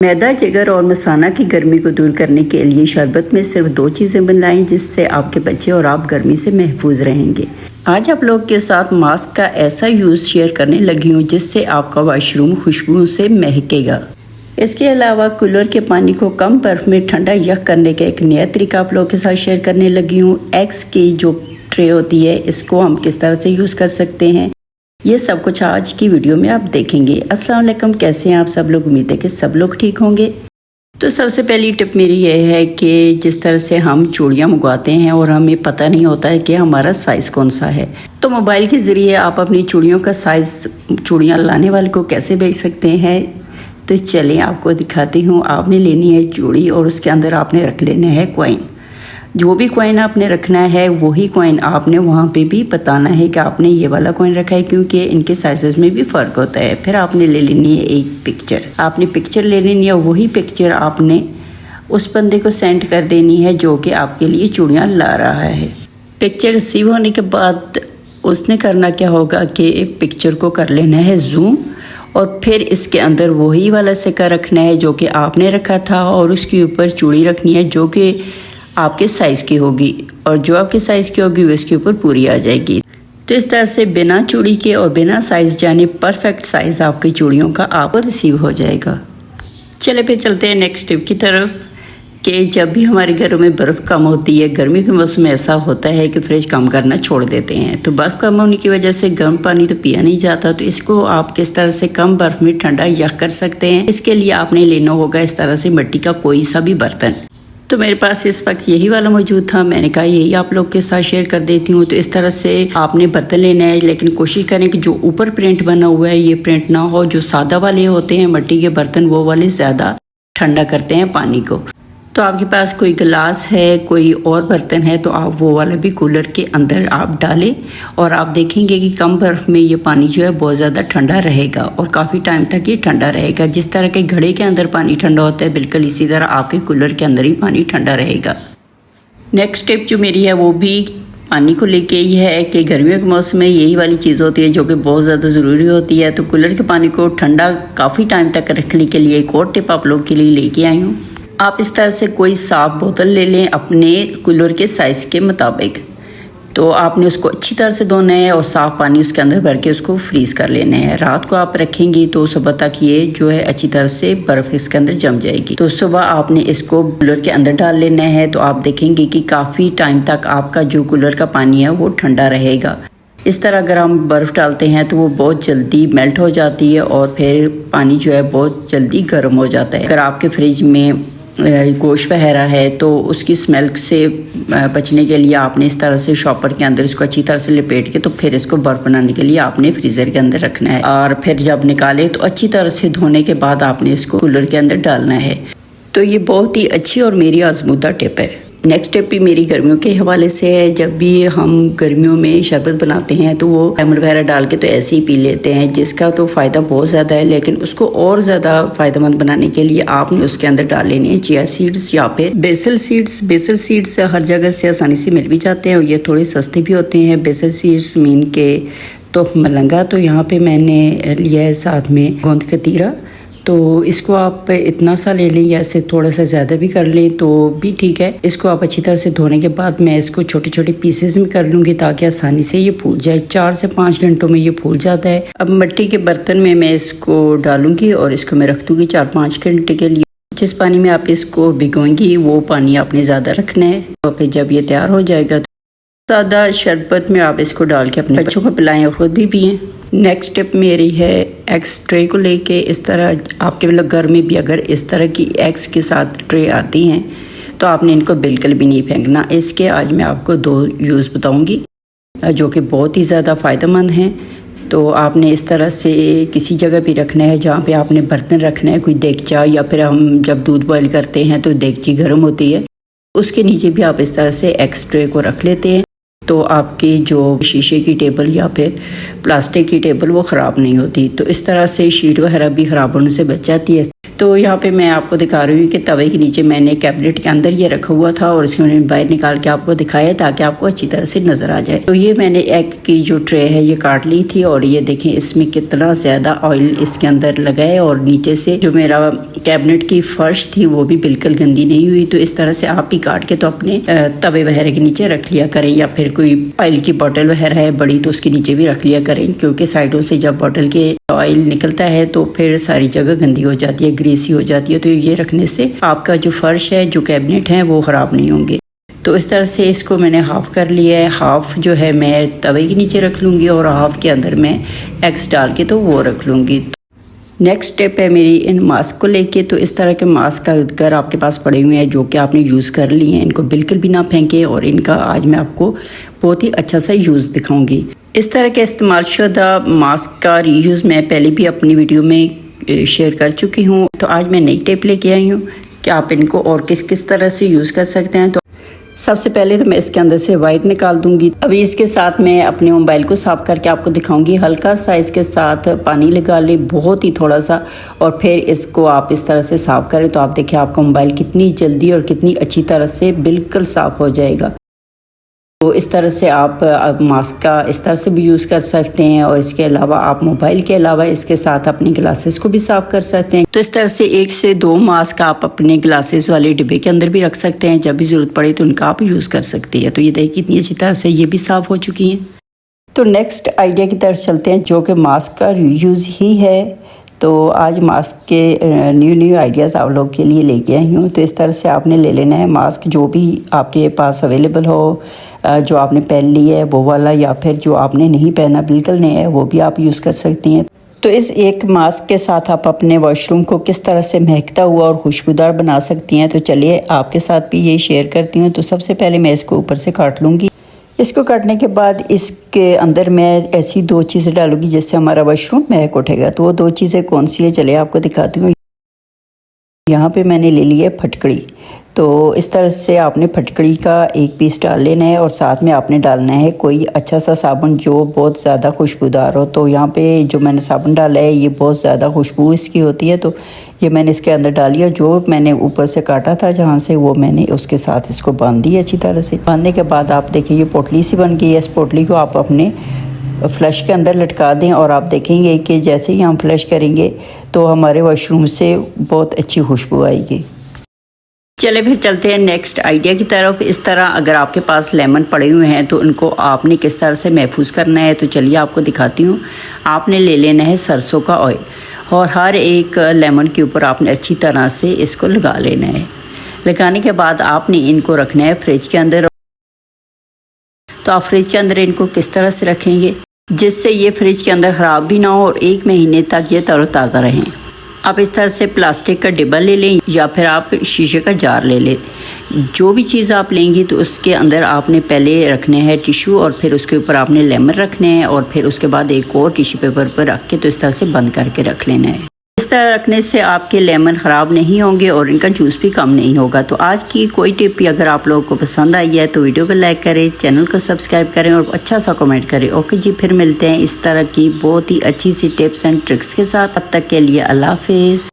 मैदा, जिगर और मसाना की गर्मी को दूर करने के लिए शरबत में सिर्फ 2 चीज़ें बनाएं जिससे आपके बच्चे और आप गर्मी से महफूज रहेंगे। आज आप लोग के साथ मास्क का ऐसा यूज़ शेयर करने लगी हूँ जिससे आपका वॉशरूम खुशबू से महकेगा। इसके अलावा कूलर के पानी को कम बर्फ़ में ठंडा यख करने का एक नया तरीका आप लोगों के साथ शेयर करने लगी हूँ। एग्स की जो ट्रे होती है इसको हम किस तरह से यूज़ कर सकते हैं, ये सब कुछ आज की वीडियो में आप देखेंगे। अस्सलाम वालेकुम, कैसे हैं आप सब लोग? उम्मीद है कि सब लोग ठीक होंगे। तो सबसे पहली टिप मेरी ये है कि जिस तरह से हम चूड़ियाँ मंगवाते हैं और हमें पता नहीं होता है कि हमारा साइज़ कौन सा है, तो मोबाइल के ज़रिए आप अपनी चूड़ियों का साइज़ चूड़ियाँ लाने वाले को कैसे भेज सकते हैं। तो चलें आपको दिखाती हूँ। आपने लेनी है चूड़ी और उसके अंदर आपने रख लेना है कॉइन। जो भी कॉइन आपने रखना है वही कॉइन आपने वहाँ पे भी बताना है कि आपने ये वाला कॉइन रखा है, क्योंकि इनके साइजेस में भी फ़र्क होता है। फिर आपने ले लेनी है एक पिक्चर, आपने पिक्चर ले लेनी है। वही पिक्चर आपने उस बंदे को सेंड कर देनी है जो कि आपके लिए चूड़ियाँ ला रहा है। पिक्चर रिसीव होने के बाद उसने करना क्या होगा कि पिक्चर को कर लेना है जूम और फिर इसके अंदर वही वाला सिक्का रखना है जो कि आपने रखा था और उसके ऊपर चूड़ी रखनी है जो कि आपके साइज़ की होगी और जो आपके साइज़ की होगी वो इसके ऊपर पूरी आ जाएगी। तो इस तरह से बिना चूड़ी के और बिना साइज़ जाने परफेक्ट साइज़ आपकी चूड़ियों का आपको रिसीव हो जाएगा। चले पे चलते हैं नेक्स्ट टिप की तरफ कि जब भी हमारे घरों में बर्फ़ कम होती है, गर्मी के मौसम में ऐसा होता है कि फ्रिज कम करना छोड़ देते हैं, तो बर्फ़ कम होने की वजह से गर्म पानी तो पिया नहीं जाता। तो इसको आप किस तरह से कम बर्फ़ में ठंडा यख कर सकते हैं, इसके लिए आपने लेना होगा इस तरह से मिट्टी का कोई सा भी बर्तन। तो मेरे पास इस वक्त यही वाला मौजूद था, मैंने कहा यही आप लोग के साथ शेयर कर देती हूँ। तो इस तरह से आपने बर्तन लेना है, लेकिन कोशिश करें कि जो ऊपर प्रिंट बना हुआ है ये प्रिंट ना हो। जो सादा वाले होते हैं मिट्टी के बर्तन वो वाले ज़्यादा ठंडा करते हैं पानी को। तो आपके पास कोई गिलास है, कोई और बर्तन है, तो आप वो वाला भी कूलर के अंदर आप डालें और आप देखेंगे कि कम बर्फ़ में ये पानी जो है बहुत ज़्यादा ठंडा रहेगा और काफ़ी टाइम तक ये ठंडा रहेगा। जिस तरह के घड़े के अंदर पानी ठंडा होता है बिल्कुल इसी तरह आपके कूलर के अंदर ही पानी ठंडा रहेगा। नेक्स्ट टिप जो मेरी है वो भी पानी को लेके ही है कि गर्मियों के मौसम में यही वाली चीज़ होती है जो कि बहुत ज़्यादा ज़रूरी होती है। तो कूलर के पानी को ठंडा काफ़ी टाइम तक रखने के लिए एक और टिप आप लोग के लिए लेके आई हूँ। आप इस तरह से कोई साफ बोतल ले लें अपने कूलर के साइज़ के मुताबिक। तो आपने उसको अच्छी तरह से धोना है और साफ़ पानी उसके अंदर भर के उसको फ्रीज़ कर लेना है। रात को आप रखेंगी तो सुबह तक ये जो है अच्छी तरह से बर्फ़ इसके अंदर जम जाएगी। तो सुबह आपने इसको कूलर के अंदर डाल लेना है, तो आप देखेंगे कि काफ़ी टाइम तक आपका जो कूलर का पानी है वो ठंडा रहेगा। इस तरह अगर हम बर्फ़ डालते हैं तो वो बहुत जल्दी मेल्ट हो जाती है और फिर पानी जो है बहुत जल्दी गर्म हो जाता है। अगर आपके फ्रिज में गोश्त वगैरह है तो उसकी स्मेल से बचने के लिए आपने इस तरह से शॉपर के अंदर इसको अच्छी तरह से लपेट के तो फिर इसको बर्फ़ बनाने के लिए आपने फ्रीज़र के अंदर रखना है और फिर जब निकाले तो अच्छी तरह से धोने के बाद आपने इसको कूलर के अंदर डालना है। तो ये बहुत ही अच्छी और मेरी आजमूदा टिप है। नेक्स्ट टिप भी मेरी गर्मियों के हवाले से है। जब भी हम गर्मियों में शरबत बनाते हैं तो वो लेमन वगैरह डाल के तो ऐसे ही पी लेते हैं, जिसका तो फ़ायदा बहुत ज़्यादा है, लेकिन उसको और ज़्यादा फ़ायदेमंद बनाने के लिए आपने उसके अंदर डाल लेने हैं चिया सीड्स या फिर बेसल सीड्स। बेसल सीड्स हर जगह से आसानी से मिल भी जाते हैं और ये थोड़े सस्ते भी होते हैं। बेसल सीड्स मीन के तो मलंगा, तो यहाँ पर मैंने लिया है साथ में गोंद कतीरा। तो इसको आप इतना सा ले लें या इससे थोड़ा सा ज़्यादा भी कर लें तो भी ठीक है। इसको आप अच्छी तरह से धोने के बाद मैं इसको छोटे छोटे पीसेस में कर लूँगी ताकि आसानी से ये फूल जाए। 4 से 5 घंटों में ये फूल जाता है। अब मिट्टी के बर्तन में मैं इसको डालूँगी और इसको मैं रख दूँगी 4-5 घंटे के लिए। जिस पानी में आप इसको भिगोएंगी वो पानी आपने ज़्यादा रखना है। तो फिर जब ये तैयार हो जाएगा तो सादा शरबत में आप इसको डाल के अपने बच्चों को पिलाएं और ख़ुद भी पिएँ। नेक्स्ट टिप मेरी है एग्स ट्रे को लेके। इस तरह आपके मतलब घर में भी अगर इस तरह की एग्स के साथ ट्रे आती हैं तो आपने इनको बिल्कुल भी नहीं फेंकना। इसके आज मैं आपको 2 यूज़ बताऊंगी जो कि बहुत ही ज़्यादा फ़ायदेमंद हैं। तो आपने इस तरह से किसी जगह भी रखना है जहाँ पे आपने बर्तन रखना है, कोई देगचा या फिर हम जब दूध बॉयल करते हैं तो देगची गर्म होती है, उसके नीचे भी आप इस तरह से एग्स ट्रे को रख लेते हैं तो आपकी जो शीशे की टेबल या फिर प्लास्टिक की टेबल वो ख़राब नहीं होती। तो इस तरह से शीट वगैरह भी ख़राब होने से बच जाती है। तो यहाँ पे मैं आपको दिखा रही हूँ कि तवे के नीचे मैंने कैबिनेट के अंदर ये रखा हुआ था और इसको मैंने बाहर निकाल के आपको दिखाया ताकि आपको अच्छी तरह से नज़र आ जाए। तो ये मैंने एग की जो ट्रे है ये काट ली थी और ये देखें इसमें कितना ज़्यादा ऑयल इसके अंदर लगा है और नीचे से जो मेरा कैबिनेट की फर्श थी वो भी बिल्कुल गंदी नहीं हुई। तो इस तरह से आप ही काट के तो अपने तवे वगैरह के नीचे रख लिया करें, या फिर कोई ऑयल की बोतल वगैरह है बड़ी तो उसके नीचे भी रख लिया करें, क्योंकि साइडों से जब बोतल के ऑयल निकलता है तो फिर सारी जगह गंदी हो जाती है, ग्रीसी हो जाती है। तो ये रखने से आपका जो फर्श है, जो कैबिनेट है वो ख़राब नहीं होंगे। तो इस तरह से इसको मैंने हाफ़ कर लिया है। हाफ़ जो है मैं तवे के नीचे रख लूँगी और हाफ़ के अंदर मैं एग्स डाल के तो वो रख लूँगी। नेक्स्ट स्टेप है मेरी इन मास्क को लेके। तो इस तरह के मास्क अगर आपके पास पड़े हुए हैं जो कि आपने यूज़ कर लिए हैं, इनको बिल्कुल भी ना फेंकें और इनका आज मैं आपको बहुत ही अच्छा सा यूज़ दिखाऊंगी। इस तरह के इस्तेमाल शुदा मास्क का रीयूज़ मैं पहले भी अपनी वीडियो में शेयर कर चुकी हूँ। तो आज मैं नई टिप लेके आई हूँ कि आप इनको और किस किस तरह से यूज़ कर सकते हैं। तो सबसे पहले तो मैं इसके अंदर से वायर निकाल दूंगी। अभी इसके साथ मैं अपने मोबाइल को साफ़ करके आपको दिखाऊंगी। हल्का सा इसके साथ पानी लगा लें, बहुत ही थोड़ा सा, और फिर इसको आप इस तरह से साफ़ करें तो आप देखिए आपका मोबाइल कितनी जल्दी और कितनी अच्छी तरह से बिल्कुल साफ़ हो जाएगा। तो इस तरह से आप मास्क का इस तरह से भी यूज़ कर सकते हैं और इसके अलावा आप मोबाइल के अलावा इसके साथ अपनी ग्लासेस को भी साफ़ कर सकते हैं। तो इस तरह से 1 से 2 मास्क आप अपने ग्लासेस वाले डिब्बे के अंदर भी रख सकते हैं, जब भी ज़रूरत पड़े तो उनका आप यूज़ कर सकते हैं। तो ये देखिए कितनी अच्छी तरह से ये भी साफ़ हो चुकी हैं। तो नेक्स्ट आइडिया की तरफ चलते हैं जो कि मास्क का रीयूज़ ही है। तो आज मास्क के न्यू आइडियाज़ आप लोग के लिए लेके आई हूँ। तो इस तरह से आपने ले लेना है मास्क जो भी आपके पास अवेलेबल हो, जो आपने पहन ली है वो वाला, या फिर जो आपने नहीं पहना बिल्कुल नहीं है वो भी आप यूज़ कर सकती हैं। तो इस एक मास्क के साथ आप अपने वॉशरूम को किस तरह से महकता हुआ और खुशबूदार बना सकती हैं। तो चलिए आपके साथ भी ये शेयर करती हूँ। तो सबसे पहले मैं इसको ऊपर से काट लूँगी। इसको काटने के बाद इसके अंदर मैं ऐसी 2 चीज़ें डालूंगी जिससे हमारा वॉशरूम महक उठेगा। तो वो 2 चीज़ें कौन सी है चलिए आपको दिखाती हूँ। यहाँ पे मैंने ले ली है फटकड़ी। तो इस तरह से आपने फटकड़ी का 1 पीस डाल लेना है और साथ में आपने डालना है कोई अच्छा सा साबुन जो बहुत ज़्यादा खुशबूदार हो। तो यहाँ पे जो मैंने साबुन डाला है ये बहुत ज़्यादा खुशबू इसकी होती है। तो ये मैंने इसके अंदर डाली और जो मैंने ऊपर से काटा था जहाँ से वो मैंने उसके साथ इसको बांध दी अच्छी तरह से। बांधने के बाद आप देखिए ये पोटली सी बन गई है। इस पोटली को आप अपने फ्लश के अंदर लटका दें और आप देखेंगे कि जैसे ही हम फ्लश करेंगे तो हमारे वॉशरूम से बहुत अच्छी खुशबू आएगी। चले फिर चलते हैं नेक्स्ट आइडिया की तरफ। इस तरह अगर आपके पास लेमन पड़े हुए हैं तो उनको आपने किस तरह से महफूज करना है। तो चलिए आपको दिखाती हूँ। आपने ले लेना है सरसों का ऑयल और हर एक लेमन के ऊपर आपने अच्छी तरह से इसको लगा लेना है। लगाने के बाद आपने इनको रखना है फ्रिज के अंदर। तो आप फ्रिज के अंदर इनको किस तरह से रखेंगे जिससे ये फ्रिज के अंदर ख़राब भी ना हो और 1 महीने तक ये तरोताज़ा रहें। आप इस तरह से प्लास्टिक का डिब्बा ले लें या फिर आप शीशे का जार ले लें। जो भी चीज़ आप लेंगी तो उसके अंदर आपने पहले रखने हैं टिशू और फिर उसके ऊपर आपने लेमन रखने हैं और फिर उसके बाद एक और टिश्यू पेपर पर रख के तो इस तरह से बंद करके रख लेना है। इस तरह रखने से आपके लेमन ख़राब नहीं होंगे और इनका जूस भी कम नहीं होगा। तो आज की कोई टिप भी अगर आप लोगों को पसंद आई है तो वीडियो को लाइक करें, चैनल को सब्सक्राइब करें और अच्छा सा कमेंट करें। ओके जी, फिर मिलते हैं इस तरह की बहुत ही अच्छी सी टिप्स एंड ट्रिक्स के साथ। तब तक के लिए अल्लाह हाफिज़।